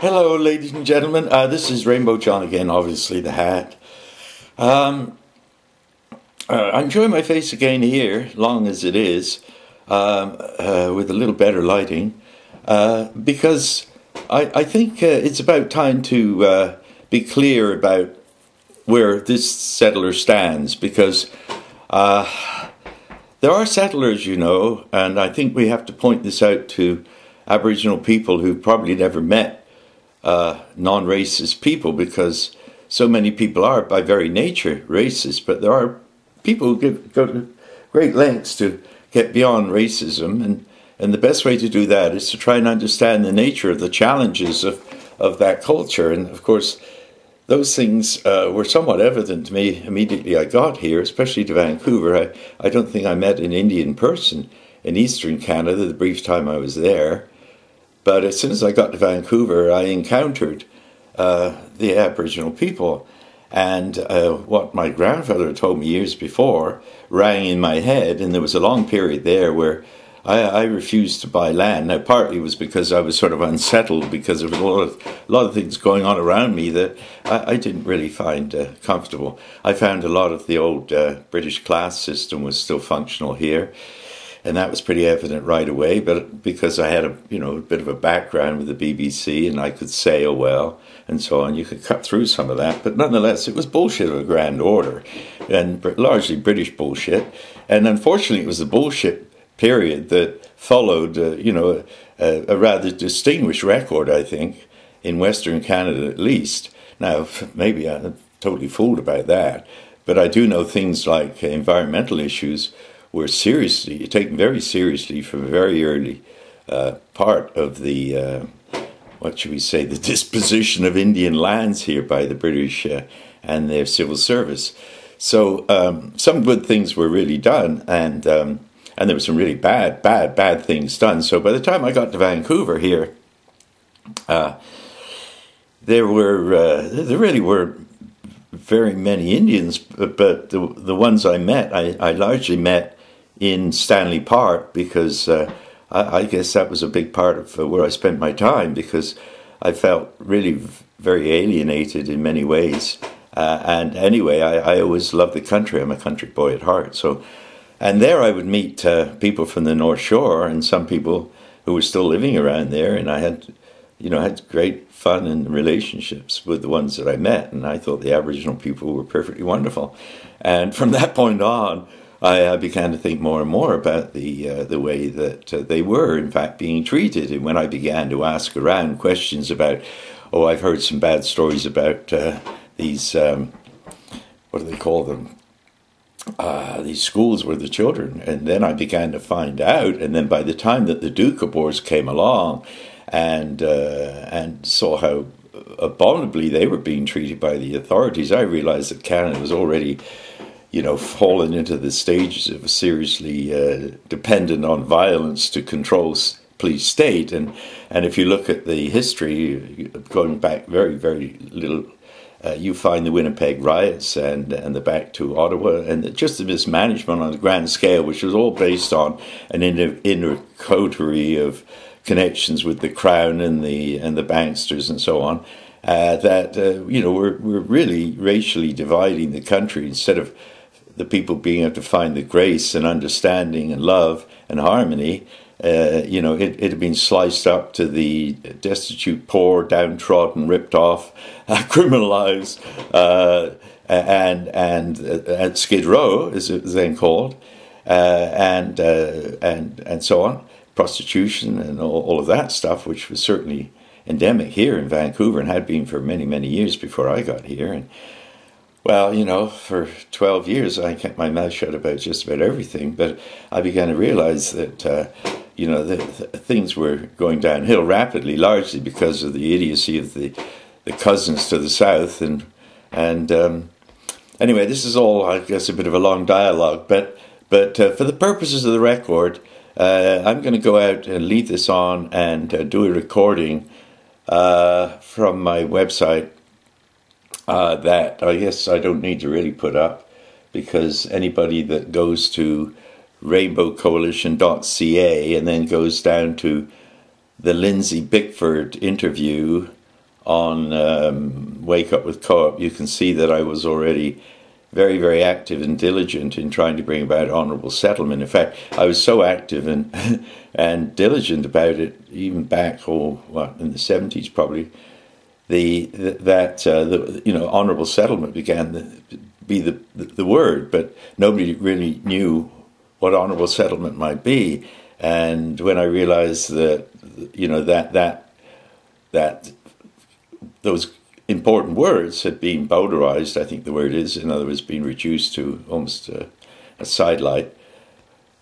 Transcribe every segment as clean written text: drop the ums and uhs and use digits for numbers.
Hello, ladies and gentlemen. This is Rainbow John again, obviously the hat. I'm showing my face again here, long as it is, with a little better lighting, because I think it's about time to be clear about where this settler stands, because there are settlers, you know, and I think we have to point this out to Aboriginal people who probably never met non-racist people, because so many people are by very nature racist, but there are people who go to great lengths to get beyond racism, and the best way to do that is to try and understand the nature of the challenges of that culture. And of course those things were somewhat evident to me immediately I got here, especially to Vancouver. I don't think I met an Indian person in Eastern Canada the brief time I was there. But as soon as I got to Vancouver, I encountered the Aboriginal people. And what my grandfather told me years before rang in my head. And there was a long period there where I refused to buy land. Now, partly it was because I was sort of unsettled because of a lot of things going on around me that I didn't really find comfortable. I found a lot of the old British class system was still functional here. And that was pretty evident right away, but because I had a bit of a background with the BBC and I could sail well and so on, you could cut through some of that. But nonetheless, it was bullshit of a grand order, and largely British bullshit. And unfortunately, it was the bullshit period that followed, a rather distinguished record, I think, in Western Canada at least. Now, maybe I'm totally fooled about that, but I do know things like environmental issues were taken very seriously from a very early part of the, the disposition of Indian lands here by the British and their civil service. So some good things were really done, and there were some really bad things done. So by the time I got to Vancouver here, there really were very many Indians, but the ones I met, I largely met in Stanley Park, because I guess that was a big part of where I spent my time, because I felt really very alienated in many ways. And anyway, I always loved the country. I'm a country boy at heart. So, and there I would meet people from the North Shore and some people who were still living around there, and I had great fun and relationships with the ones that I met, and I thought the Aboriginal people were perfectly wonderful. And from that point on, I began to think more and more about the way that they were, in fact, being treated. And when I began to ask around questions about, I've heard some bad stories about these, what do they call them? These schools where the children. And then I began to find out. And then by the time that the Doukhobors came along and saw how abominably they were being treated by the authorities, I realized that Canada was already fallen into the stages of seriously dependent on violence to control police state. And if you look at the history, going back very, very little, you find the Winnipeg riots and the back to Ottawa, and just the mismanagement on a grand scale, which was all based on an inner coterie of connections with the Crown and the banksters and so on, we're really racially dividing the country instead of the people being able to find the grace and understanding and love and harmony. It had been sliced up to the destitute, poor, downtrodden, ripped off, criminalized, and at Skid Row, as it was then called, and so on, prostitution and all of that stuff, which was certainly endemic here in Vancouver and had been for many, many years before I got here. And well, for 12 years I kept my mouth shut about just about everything, but I began to realize that, things were going downhill rapidly, largely because of the idiocy of the cousins to the south. And anyway, this is all, I guess, a bit of a long dialogue, but for the purposes of the record, I'm going to go out and leave this on and do a recording from my website that I guess I don't need to really put up, because anybody that goes to rainbowcoalition.ca and then goes down to the Lindsay Bickford interview on Wake Up with Co-op, you can see that I was already very, very active and diligent in trying to bring about honourable settlement. In fact, I was so active and and diligent about it even back, in the 70s probably. Honourable settlement began to be the word, but nobody really knew what honourable settlement might be. And when I realised that that those important words had been bowdlerized, I think the word is, in other words, being reduced to almost a sidelight,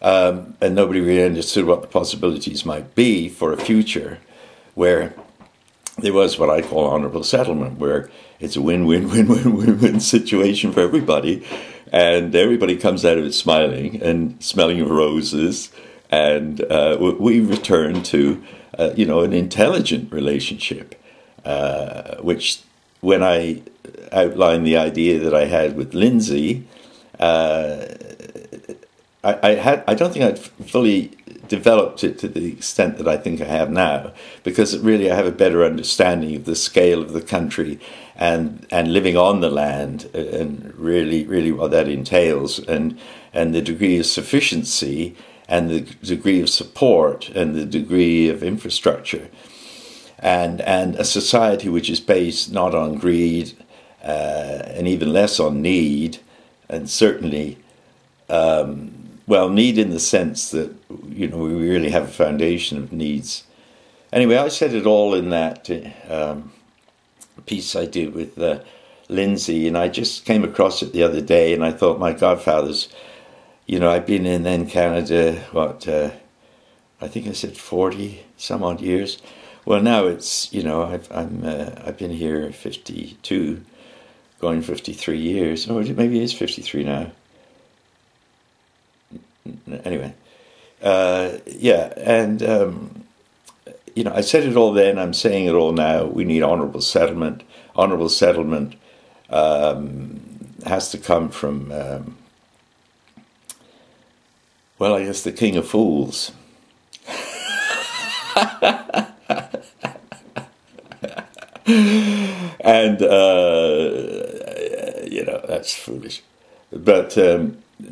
and nobody really understood what the possibilities might be for a future where there was what I call honourable settlement, where it's a win-win-win-win-win-win situation for everybody, and everybody comes out of it smiling and smelling of roses, and we return to an intelligent relationship, which when I outlined the idea that I had with Lindsay, I don't think I'd fully developed it to the extent that I think I have now, because really I have a better understanding of the scale of the country and living on the land, and really what that entails, and the degree of sufficiency and the degree of support and the degree of infrastructure, and a society which is based not on greed and even less on need, and certainly need in the sense that we really have a foundation of needs. Anyway, I said it all in that piece I did with Lindsay, and I just came across it the other day, and I thought, my godfathers, I've been in Canada, I think I said 40 some odd years. Well, now it's, I've been here 52, going 53 years. Or maybe it is 53 now. Anyway, I said it all then, I'm saying it all now. We need honourable settlement. Honourable settlement has to come from, I guess the King of Fools. And, that's foolish. But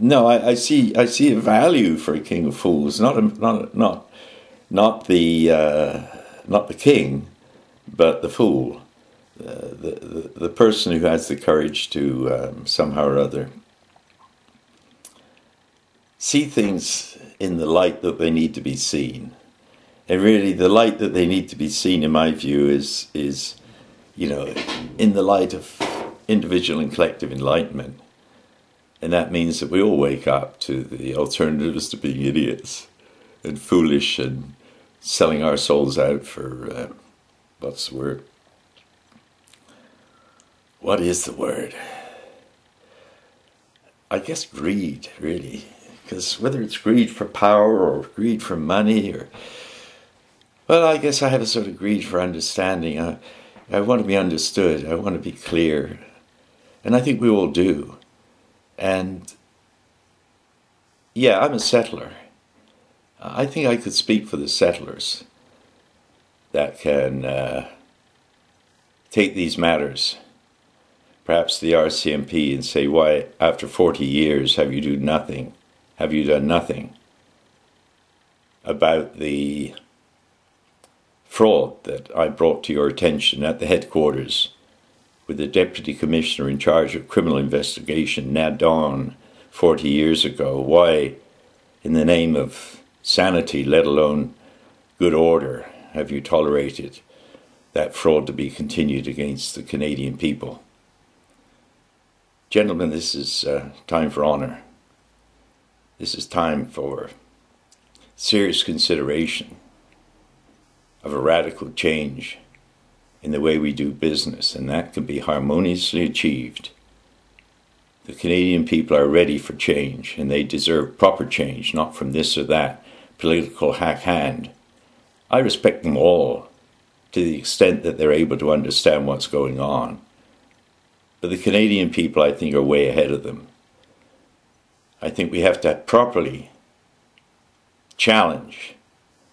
no, I see a value for a King of Fools, not the king, but the fool, the person who has the courage to somehow or other see things in the light that they need to be seen. And really, the light that they need to be seen, in my view, is in the light of individual and collective enlightenment. And that means that we all wake up to the alternatives to being idiots and foolish and selling our souls out for, what's the word? What is the word? I guess greed, really. Because whether it's greed for power or greed for money I guess I have a sort of greed for understanding. I want to be understood. I want to be clear. And I think we all do. And I'm a settler. I think I could speak for the settlers that can take these matters, perhaps the RCMP, and say, why, after 40 years, have you done nothing about the fraud that I brought to your attention at the headquarters with the Deputy Commissioner in charge of criminal investigation, Nad Dawn, 40 years ago? Why, in the name of sanity, let alone good order, have you tolerated that fraud to be continued against the Canadian people? Gentlemen, this is time for honour. This is time for serious consideration of a radical change in the way we do business, and that can be harmoniously achieved. The Canadian people are ready for change, and they deserve proper change, not from this or that political hack hand. I respect them all to the extent that they're able to understand what's going on. But the Canadian people, I think, are way ahead of them. I think we have to properly challenge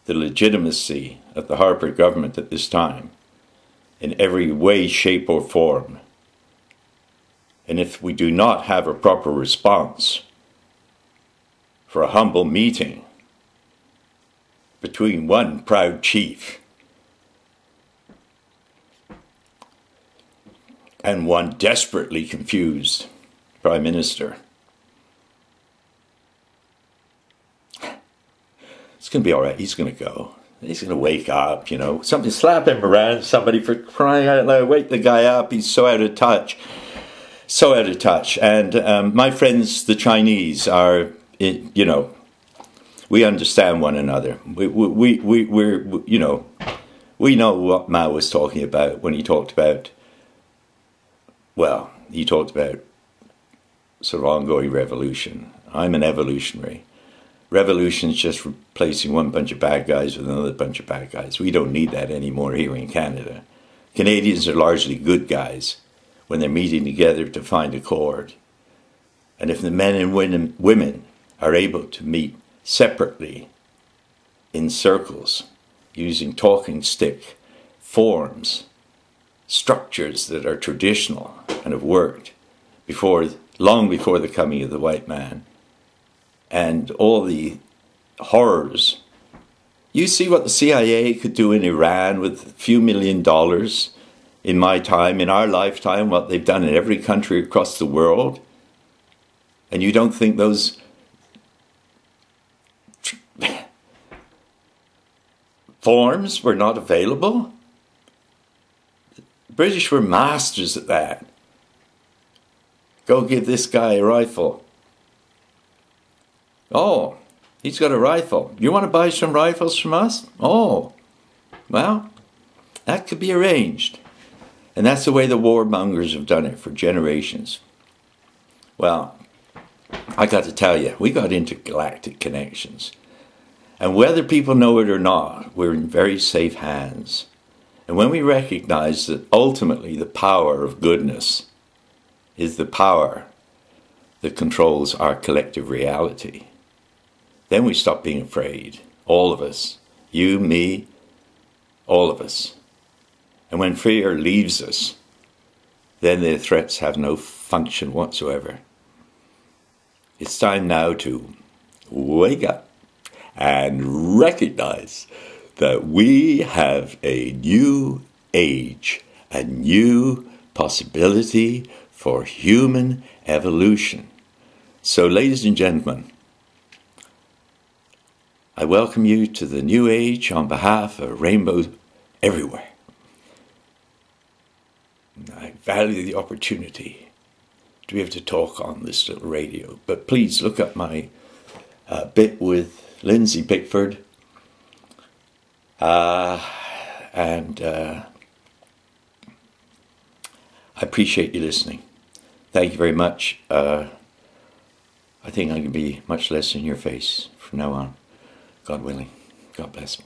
the legitimacy of the Harper government at this time. in every way, shape or form. And if we do not have a proper response for a humble meeting between one proud chief and one desperately confused Prime Minister, it's going to be all right. He's going to go. He's going to wake up, you know. Something, slap him around, somebody, for crying out loud. Wake the guy up. He's so out of touch. So out of touch. And my friends, the Chinese, are, you know, we understand one another. We're, you know, we know what Mao was talking about when he talked about, well, he talked about sort of ongoing revolution. I'm an evolutionary. Revolution is just replacing one bunch of bad guys with another bunch of bad guys. We don't need that anymore here in Canada. Canadians are largely good guys when they're meeting together to find accord. And if the men and women are able to meet separately in circles, using talking stick forms, structures that are traditional and have worked long before the coming of the white man, and all the horrors. You see what the CIA could do in Iran with a few $1 million in my time, in our lifetime, what they've done in every country across the world. And you don't think those forms were not available? The British were masters at that. Go give this guy a rifle. Oh, he's got a rifle. You want to buy some rifles from us? Oh, well, that could be arranged. And that's the way the warmongers have done it for generations. Well, I got to tell you, we got intergalactic connections. And whether people know it or not, we're in very safe hands. And when we recognize that ultimately the power of goodness is the power that controls our collective reality, then we stop being afraid. All of us. You, me, all of us. And when fear leaves us, then the threats have no function whatsoever. It's time now to wake up and recognize that we have a new age, a new possibility for human evolution. So, ladies and gentlemen, I welcome you to the new age on behalf of Rainbow Everywhere. I value the opportunity to be able to talk on this little radio. But please look up my bit with Lindsay Bickford. I appreciate you listening. Thank you very much. I think I can be much less in your face from now on. God willing. God bless.